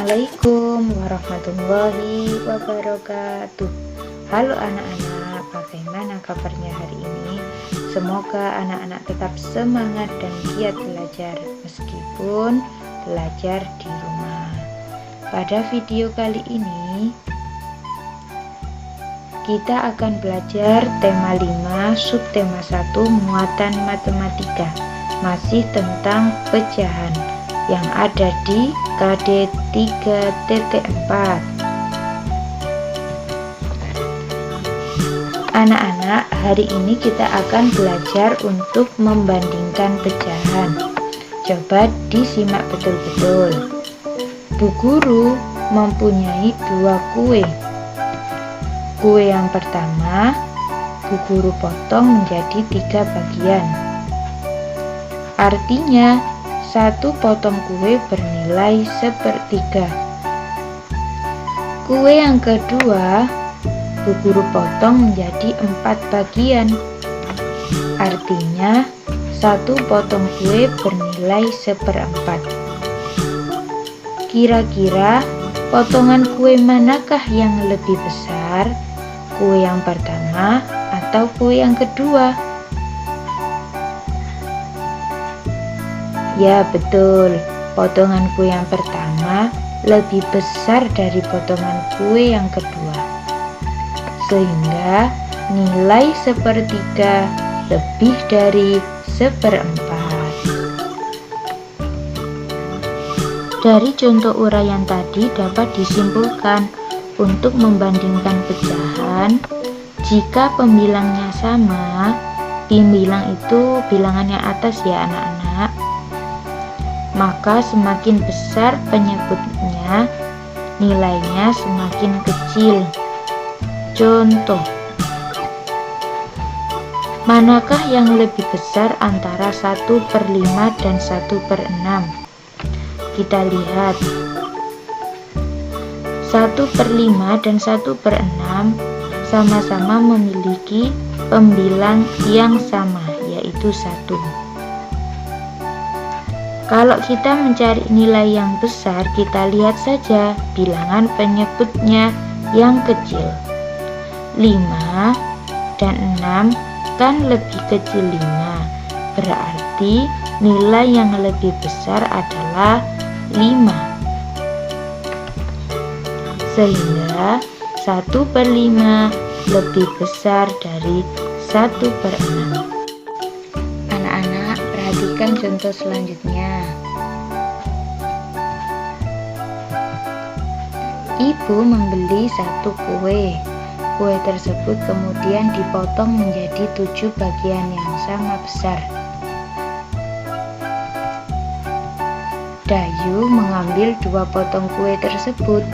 Assalamualaikum warahmatullahi wabarakatuh. Halo anak-anak, bagaimana kabarnya hari ini? Semoga anak-anak tetap semangat dan giat belajar meskipun belajar di rumah. Pada video kali ini kita akan belajar tema 5 subtema 1 muatan matematika, masih tentang pecahan yang ada di KD 3.4. Anak-anak, hari ini kita akan belajar untuk membandingkan pecahan. Coba disimak betul-betul. Bu Guru mempunyai 2 kue. Kue yang pertama, Bu Guru potong menjadi 3 bagian. Artinya, 1 potong kue bernilai 1/3. Kue yang kedua, Bu Guru potong menjadi 4 bagian. Artinya, 1 potong kue bernilai 1/4. Kira-kira potongan kue manakah yang lebih besar? Kue yang pertama atau kue yang kedua? Ya betul, potongan kue yang pertama lebih besar dari potongan kue yang kedua, sehingga nilai 1/3 lebih dari 1/4. Dari contoh uraian tadi dapat disimpulkan untuk membandingkan pecahan, jika pembilangnya sama, pembilang itu bilangannya atas ya anak-anak, maka semakin besar penyebutnya, nilainya semakin kecil. Contoh, manakah yang lebih besar antara 1/5 dan 1/6? Kita lihat, 1/5 dan 1/6 sama-sama memiliki pembilang yang sama, yaitu 1. Kalau kita mencari nilai yang besar, kita lihat saja bilangan penyebutnya yang kecil. 5 dan 6 kan lebih kecil 5, berarti nilai yang lebih besar adalah 5. Sehingga 1/5 lebih besar dari 1/6. Anak-anak, perhatikan contoh selanjutnya. Ibu membeli 1 kue. Kue tersebut kemudian dipotong menjadi 7 bagian yang sama besar. Dayu mengambil 2 potong kue tersebut.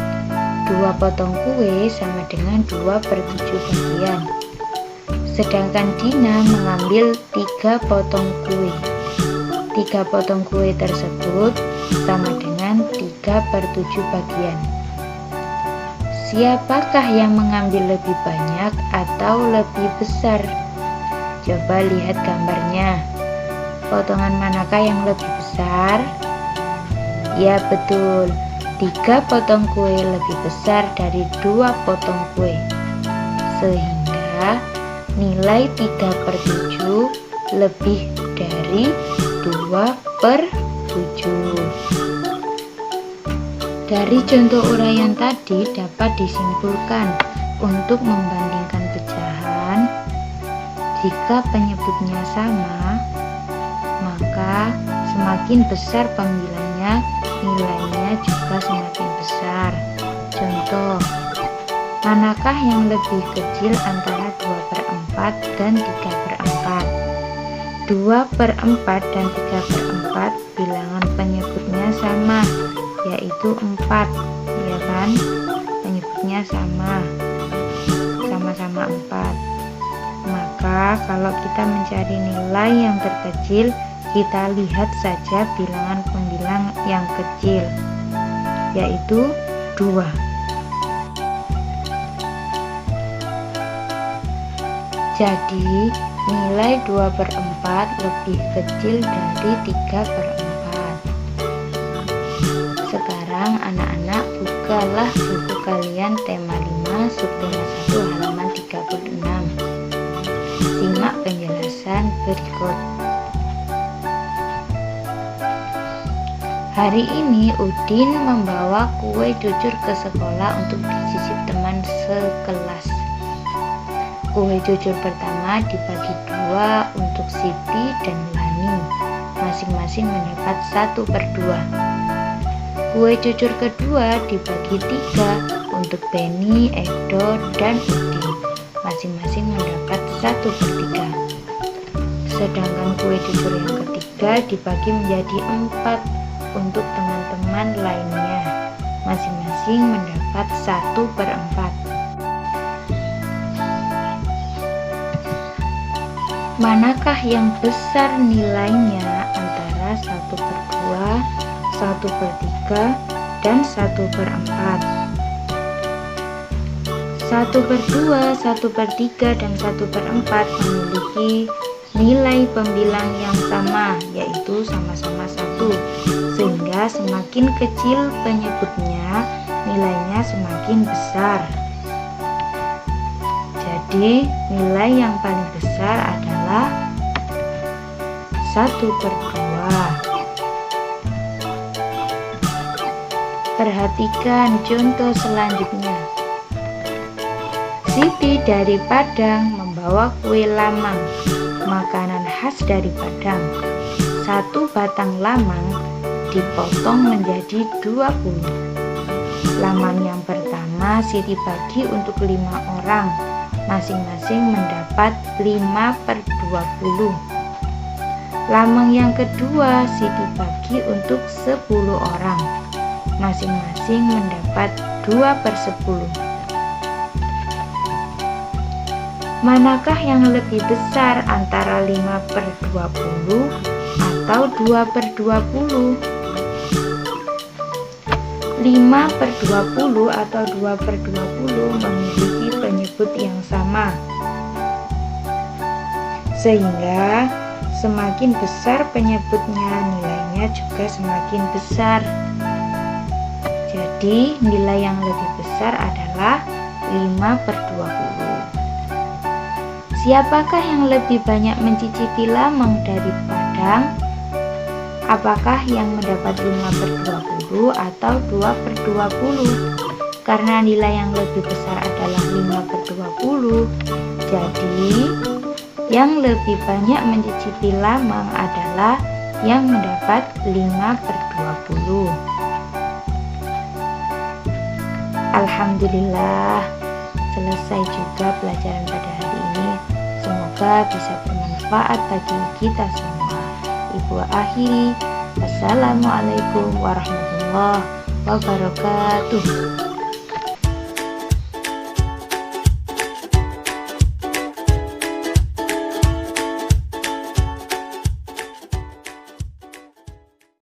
2 potong kue sama dengan 2/7 bagian. Sedangkan Dina mengambil 3 potong kue. 3 potong kue tersebut sama dengan 3/7 bagian. Siapakah yang mengambil lebih banyak atau lebih besar? Coba lihat gambarnya. Potongan manakah yang lebih besar? Ya betul, 3 potong kue lebih besar dari 2 potong kue, sehingga nilai 3/7 lebih dari 2/7. Dari contoh uraian tadi dapat disimpulkan untuk membandingkan pecahan, jika penyebutnya sama, maka semakin besar pembilangnya, nilainya juga semakin besar. Contoh, manakah yang lebih kecil antara 2/4 dan 3/4? 2/4 dan 3/4 bilangan penyebutnya sama, yaitu 4, ya kan? Penyebutnya sama-sama 4. Maka kalau kita mencari nilai yang terkecil, kita lihat saja bilangan pembilang yang kecil, yaitu 2. Jadi nilai 2/4 lebih kecil dari 3/4. Sekarang anak-anak Bukalah buku kalian tema 5 subtema 1 halaman 36. Simak penjelasan berikut. Hari ini Udin membawa kue cucur ke sekolah untuk dicicip teman sekelas. Kue cucur pertama dibagi 2 untuk Siti dan Lani, masing-masing mendapat 1/2. Kue cucur kedua dibagi 3 untuk Beni, Edo, dan Udin, masing-masing mendapat 1/3. Sedangkan kue cucur yang ketiga dibagi menjadi 4 untuk teman-teman lainnya, masing-masing mendapat 1/4. Manakah yang besar nilainya antara 1/2, 1/3, dan 1/4? 1/2, 1/3, dan 1/4 memiliki nilai pembilang yang sama, yaitu sama-sama 1, sehingga semakin kecil penyebutnya, nilainya semakin besar. Jadi, nilai yang paling besar adalah 1/2. Perhatikan contoh selanjutnya. Siti dari Padang membawa kue lamang, makanan khas dari Padang. 1 batang lamang dipotong menjadi 20. Lamang yang pertama Siti bagi untuk 5 orang, masing-masing mendapat 5/20. Lamang yang kedua Siti bagi untuk 10 orang, masing-masing mendapat 2/10. Manakah yang lebih besar antara 5/20 atau 2/20? 5/20 atau 2/20 memiliki penyebut yang sama, sehingga semakin besar penyebutnya, nilainya juga semakin besar. Jadi nilai yang lebih besar adalah 5/20. Siapakah yang lebih banyak mencicipi lamang dari Padang? Apakah yang mendapat 5/20 atau 2/20? Karena nilai yang lebih besar adalah 5/20, jadi yang lebih banyak mencicipi lamang adalah yang mendapat 5/20. Alhamdulillah, selesai juga pelajaran pada hari ini. Semoga bisa bermanfaat bagi kita semua. Ibu akhiri, Assalamualaikum warahmatullahi wabarakatuh.